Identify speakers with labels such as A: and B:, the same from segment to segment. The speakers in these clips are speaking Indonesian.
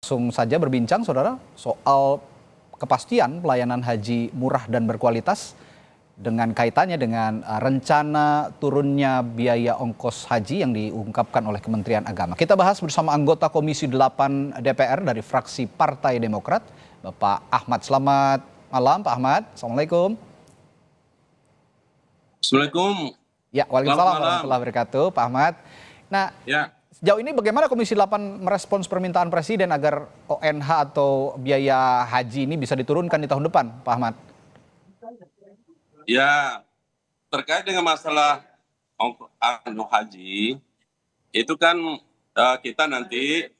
A: Langsung saja berbincang, saudara, soal kepastian pelayanan haji murah dan berkualitas dengan kaitannya dengan rencana turunnya biaya ongkos haji yang diungkapkan oleh Kementerian Agama. Kita bahas bersama anggota Komisi 8 DPR dari fraksi Partai Demokrat, Bapak Ahmad. Selamat malam, Pak Ahmad. Assalamualaikum.
B: Assalamualaikum.
A: Ya, waalaikumsalam warahmatullahi wabarakatuh, Pak Ahmad. Nah, sejauh ini bagaimana Komisi 8 merespons permintaan Presiden agar ONH atau biaya haji ini bisa diturunkan di tahun depan, Pak Ahmad?
B: Ya, terkait dengan masalah haji, itu kan kita nanti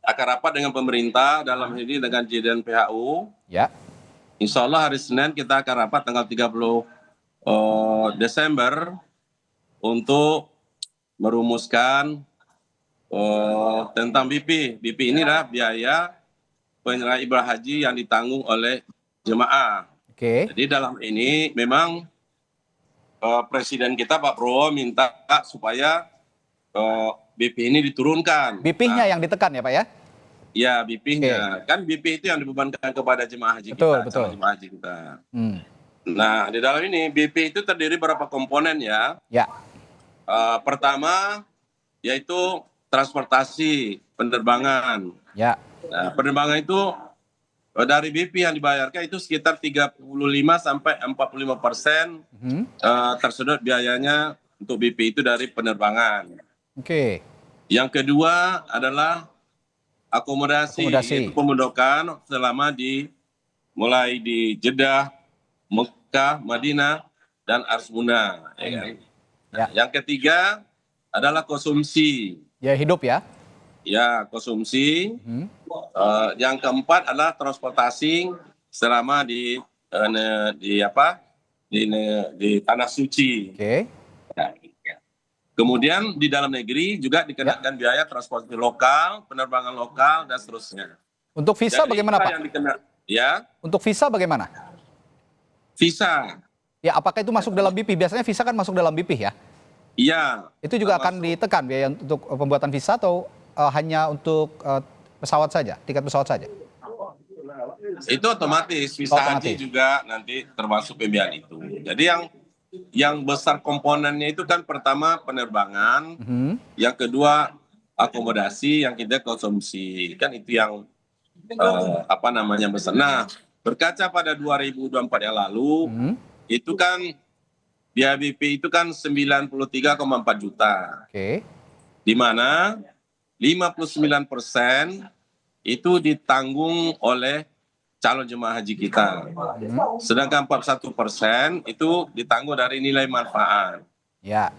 B: akan rapat dengan pemerintah dalam ini dengan JDN PHU.
A: Ya.
B: Insya Allah hari Senin kita akan rapat tanggal 30 Desember untuk merumuskan tentang BP. BP ini adalah biaya penyelenggaraan ibadah haji yang ditanggung oleh jemaah.
A: Oke.
B: Jadi dalam ini memang Presiden kita Pak Prabowo minta supaya BP ini diturunkan.
A: BP-nya yang ditekan ya Pak ya?
B: Ya, BP-nya. Kan BP itu yang dibebankan kepada jemaah haji kita.
A: Betul.
B: Jemaah haji kita. Nah, di dalam ini BP itu terdiri beberapa komponen ya.
A: Ya.
B: Pertama yaitu transportasi penerbangan.
A: Ya.
B: Nah, penerbangan itu dari BP yang dibayarkan itu sekitar 35 sampai 45% tersedot biayanya untuk BP itu dari penerbangan.
A: Oke.
B: Yang kedua adalah akomodasi. Yaitu pemondokan selama mulai di Jeddah, Mekah, Madinah, dan Arsmuna. Ya kan?
A: Ya.
B: Yang ketiga adalah konsumsi.
A: Ya, hidup ya?
B: Ya, konsumsi. Yang keempat adalah transportasi selama di tanah suci.
A: Oke.
B: Kemudian di dalam negeri juga dikenakan biaya transportasi lokal, penerbangan lokal, dan seterusnya.
A: Untuk visa bagaimana Pak?
B: Yang ya.
A: Untuk visa bagaimana?
B: Visa.
A: Ya, apakah itu masuk dalam BP? Biasanya visa kan masuk dalam BP ya?
B: Iya.
A: Itu juga akan ditekan biaya untuk pembuatan visa atau hanya untuk pesawat saja, tiket pesawat saja?
B: Itu otomatis, visa haji juga nanti termasuk pembiayaan itu. Jadi yang besar komponennya itu kan pertama penerbangan, yang kedua akomodasi, yang ketiga konsumsi. Kan itu yang besar. Nah, berkaca pada 2024 yang lalu, itu kan biaya BP itu kan 93,4 juta.
A: Oke. Di
B: mana 59% itu ditanggung oleh calon jemaah haji kita. Sedangkan 41% itu ditanggung dari nilai manfaat.
A: Ya.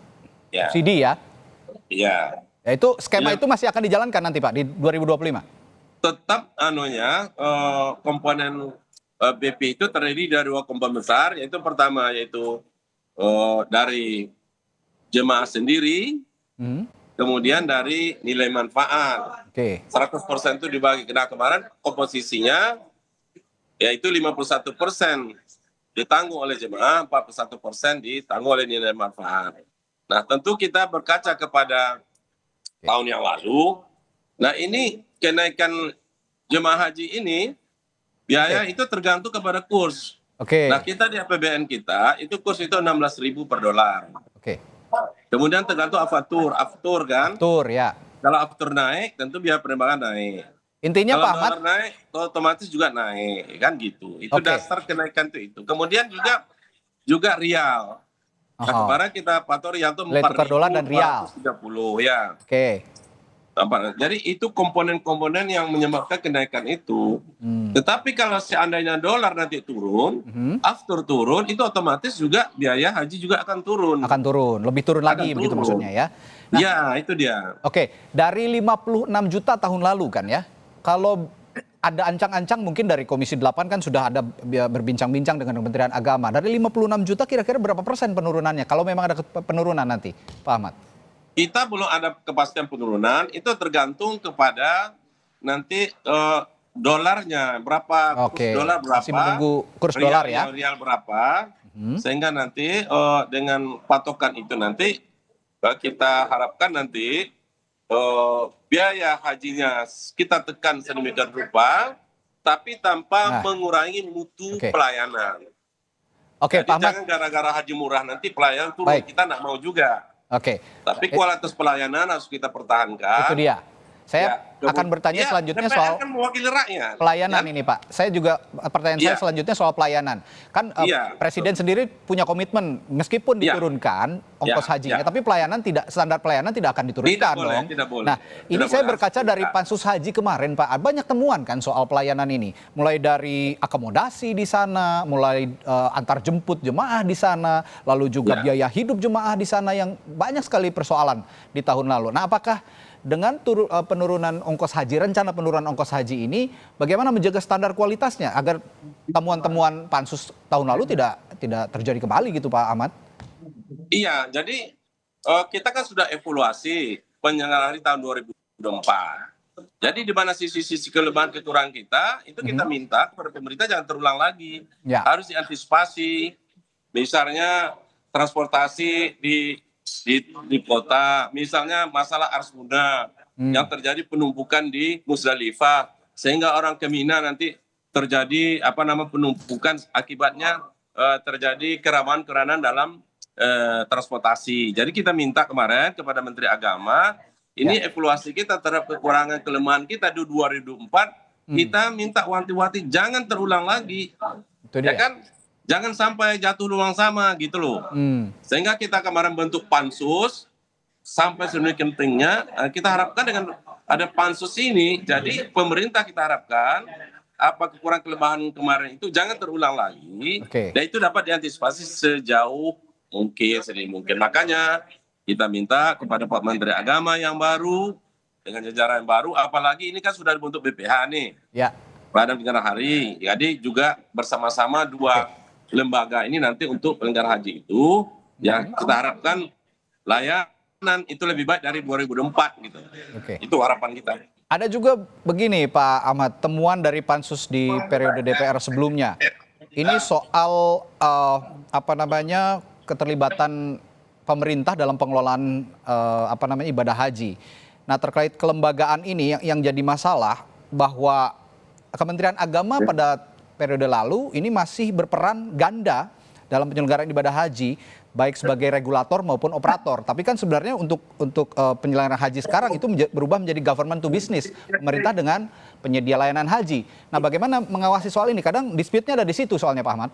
A: Subsidi ya?
B: Iya.
A: Ya, itu skema itu masih akan dijalankan nanti Pak di 2025?
B: Tetap komponen BP itu terdiri dari dua komponen besar, yaitu pertama yaitu dari jemaah sendiri, kemudian dari nilai manfaat. 100% itu dibagi. Nah, kemarin komposisinya yaitu 51% ditanggung oleh jemaah, 41% ditanggung oleh nilai manfaat. Nah, tentu kita berkaca kepada tahun yang lalu. Nah, ini kenaikan jemaah haji ini biaya itu tergantung kepada kurs. Nah, kita di APBN kita itu kurs itu 16.000 per dolar. Kemudian tergantung aftur kan?
A: Aftur ya.
B: Kalau aftur naik, tentu biaya penerbangan naik.
A: Intinya
B: kalau
A: Pak Ahmad
B: naik, otomatis juga naik, kan gitu. Itu dasar kenaikan itu. Kemudian juga rial. Nah, kemarin kita patok rial itu 4.430 ya. Jadi itu komponen-komponen yang menyebabkan kenaikan itu. Tetapi kalau seandainya dolar nanti turun, aftur turun, itu otomatis juga biaya haji juga akan turun.
A: Akan turun, lebih turun lagi begitu maksudnya ya.
B: Nah, ya, itu dia.
A: Dari 56 juta tahun lalu kan ya. Kalau ada ancang-ancang mungkin dari Komisi 8 kan sudah ada berbincang-bincang dengan Kementerian Agama. Dari 56 juta kira-kira berapa persen penurunannya kalau memang ada penurunan nanti, Pak Ahmad?
B: Kita belum ada kepastian penurunan, itu tergantung kepada nanti dolarnya berapa, kurs dolar berapa,
A: masih menunggu kurs dolar ya,
B: rial berapa, sehingga nanti dengan patokan itu nanti kita harapkan nanti biaya hajinya kita tekan sedemikian rupa, tapi tanpa
A: Nah,
B: mengurangi mutu
A: oke.
B: pelayanan.
A: Oke,
B: Jadi
A: Pak Ahmad.
B: jangan gara-gara haji murah nanti pelayanan turun,
A: Baik.
B: kita nggak mau juga.
A: Oke.
B: Tapi kualitas pelayanan harus kita
A: Itu
B: pertahankan.
A: dia. Saya
B: Ya,
A: akan bertanya
B: ya,
A: selanjutnya
B: DPR
A: soal
B: kan mewakili rakyat.
A: pelayanan
B: kan?
A: ini, Pak. Saya juga pertanyaan saya
B: Iya.
A: selanjutnya soal pelayanan. Kan
B: Iya,
A: Presiden sendiri punya komitmen meskipun
B: Iya.
A: diturunkan ongkos
B: Iya,
A: hajinya,
B: iya.
A: tapi standar pelayanan tidak akan diturunkan
B: Tidak boleh,
A: dong.
B: tidak boleh.
A: Nah, ini
B: Tidak
A: saya
B: boleh,
A: berkaca
B: harus
A: dari
B: diturunkan.
A: Pansus Haji kemarin, Pak. Banyak temuan kan soal pelayanan ini. Mulai dari akomodasi di sana, mulai antar jemput jemaah di sana, lalu juga
B: Iya.
A: biaya hidup jemaah di sana yang banyak sekali persoalan di tahun lalu. Nah, apakah dengan penurunan ongkos haji, rencana penurunan ongkos haji ini, bagaimana menjaga standar kualitasnya agar temuan-temuan Pansus tahun lalu tidak terjadi kembali gitu, Pak Ahmad?
B: Iya, jadi kita kan sudah evaluasi penyelenggaraan di tahun 2024. Jadi di mana sisi-sisi kelebihan kekurangan kita, itu kita minta kepada pemerintah jangan terulang lagi.
A: Ya.
B: Harus diantisipasi. Misalnya transportasi di kota, misalnya masalah Arsmuna yang terjadi penumpukan di Musdalifah, sehingga orang ke Mina nanti terjadi penumpukan, akibatnya terjadi kerawanan dalam transportasi. Jadi kita minta kemarin kepada Menteri Agama, ini evaluasi kita terhadap kekurangan kelemahan kita di 2004, kita minta wanti-wanti jangan terulang lagi.
A: Itu
B: Ya
A: dia.
B: kan? Jangan sampai jatuh lubang sama gitu loh. Sehingga kita kemarin bentuk pansus sampai sedemikian pentingnya, kita harapkan dengan ada pansus ini, jadi pemerintah kita harapkan apa kekurangan kelemahan kemarin itu jangan terulang lagi.
A: Oke.
B: Dan itu dapat diantisipasi sejauh mungkin, sedini mungkin. Makanya kita minta kepada Pak Menteri Agama yang baru dengan jajaran yang baru, apalagi ini kan sudah dibentuk BPH nih.
A: Ya.
B: Badan Penyelenggara Hari. Jadi juga bersama-sama dua lembaga ini nanti untuk penyelenggara haji itu yang kita harapkan layanan itu lebih baik dari 2004 gitu.
A: Oke.
B: Itu harapan kita.
A: Ada juga begini Pak Ahmad, temuan dari Pansus di periode DPR sebelumnya. Ini soal keterlibatan pemerintah dalam pengelolaan ibadah haji. Nah, terkait kelembagaan ini yang jadi masalah bahwa Kementerian Agama pada periode lalu ini masih berperan ganda dalam penyelenggaraan ibadah haji, baik sebagai regulator maupun operator. Tapi kan sebenarnya untuk penyelenggaraan haji sekarang itu berubah menjadi government to business, pemerintah dengan penyedia layanan haji. Nah, bagaimana mengawasi soal ini? Kadang dispute-nya ada di situ soalnya, Pak Ahmad.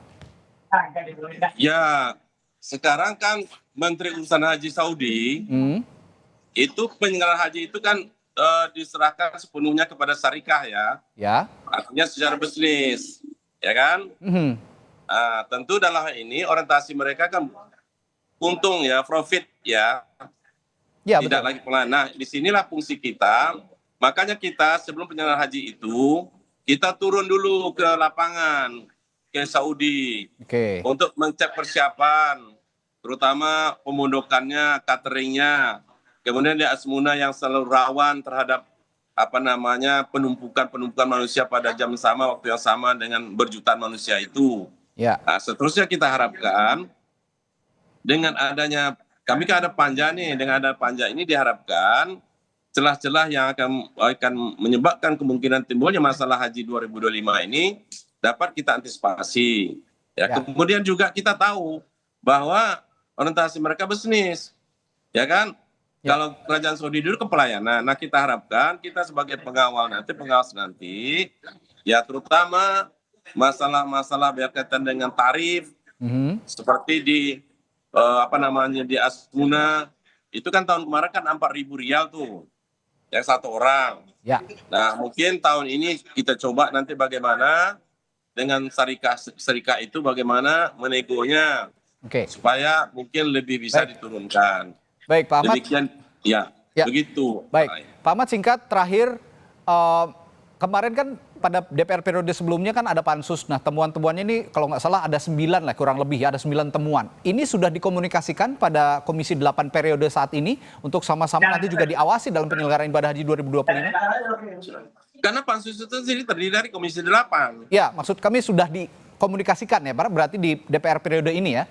B: Ya, sekarang kan Menteri Urusan Haji Saudi itu penyelenggaraan haji itu kan diserahkan sepenuhnya kepada syarikah ya.
A: Ya.
B: Artinya secara bisnis, ya kan? Tentu dalam hal ini orientasi mereka kan untung ya, profit ya.
A: Ya,
B: Tidak
A: betul.
B: lagi pelayanan. Nah, disinilah fungsi kita. Makanya kita sebelum penyelenggaraan haji itu, kita turun dulu ke lapangan, ke Saudi.
A: Oke.
B: Untuk mengecek persiapan, terutama pemundokannya, cateringnya. Kemudian di Asmuna yang selalu rawan terhadap penumpukan manusia pada jam sama, waktu yang sama dengan berjutaan manusia itu.
A: Ya.
B: Nah, seterusnya kita harapkan dengan adanya, kami kan ada panja nih, dengan ada panja ini diharapkan celah-celah yang akan menyebabkan kemungkinan timbulnya masalah haji 2025 ini dapat kita antisipasi. Ya. Kemudian juga kita tahu bahwa orientasi mereka bisnis, ya kan? Kalau Kerajaan Saudi dulu ke pelayanan, nah kita harapkan kita sebagai pengawas nanti, ya terutama masalah-masalah berkaitan dengan tarif, seperti di di Asmuna, itu kan tahun kemarin kan 4.000 rial tuh, yang satu orang.
A: Ya.
B: Nah mungkin tahun ini kita coba nanti bagaimana dengan syarikat itu bagaimana menegonya, supaya mungkin lebih bisa diturunkan.
A: Baik, Pak Ahmad.
B: Demikian, ya, begitu.
A: Baik, Pak Ahmad, singkat terakhir, kemarin kan pada DPR periode sebelumnya kan ada pansus. Nah, temuan-temuannya ini kalau nggak salah ada 9 lah, kurang lebih ada 9 temuan. Ini sudah dikomunikasikan pada Komisi 8 periode saat ini untuk sama-sama nanti juga diawasi dalam penyelenggaraan ibadah haji 2025?
B: Karena pansus itu sendiri terdiri dari Komisi 8.
A: Ya, maksud kami sudah dikomunikasikan ya, Pak, berarti di DPR periode ini ya?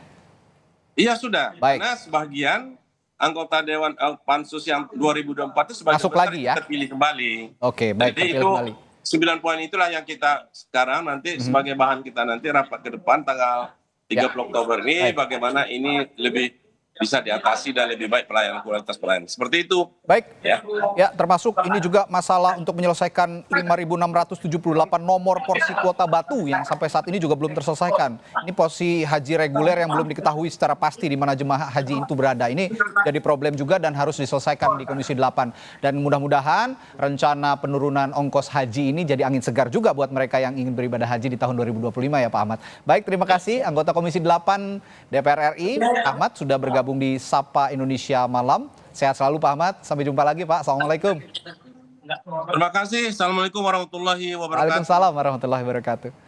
B: Iya sudah,
A: Baik.
B: karena sebagian anggota Dewan Pansus yang 2024 itu sebagai
A: Masuk lagi ya?
B: terpilih kembali.
A: Oke, baik,
B: Jadi
A: terpilih
B: itu
A: kembali.
B: 9 poin itulah yang kita sekarang nanti sebagai bahan kita nanti rapat ke depan tanggal 30 Oktober ini,
A: Baik.
B: bagaimana ini lebih bisa diatasi dan lebih baik kualitas pelayanan. Seperti itu.
A: Baik,
B: Ya.
A: ya termasuk ini juga masalah untuk menyelesaikan 5.678 nomor porsi kuota batu yang sampai saat ini juga belum terselesaikan. Ini porsi haji reguler yang belum diketahui secara pasti di mana jemaah haji itu berada. Ini jadi problem juga dan harus diselesaikan di Komisi 8. Dan mudah-mudahan rencana penurunan ongkos haji ini jadi angin segar juga buat mereka yang ingin beribadah haji di tahun 2025 ya Pak Ahmad. Baik, terima kasih anggota Komisi 8 DPR RI, Ahmad sudah bergabung di Sapa Indonesia Malam. Sehat selalu Pak Ahmad. Sampai jumpa lagi Pak. Assalamualaikum.
B: Terima kasih. Assalamualaikum warahmatullahi wabarakatuh.
A: Waalaikumsalam warahmatullahi wabarakatuh.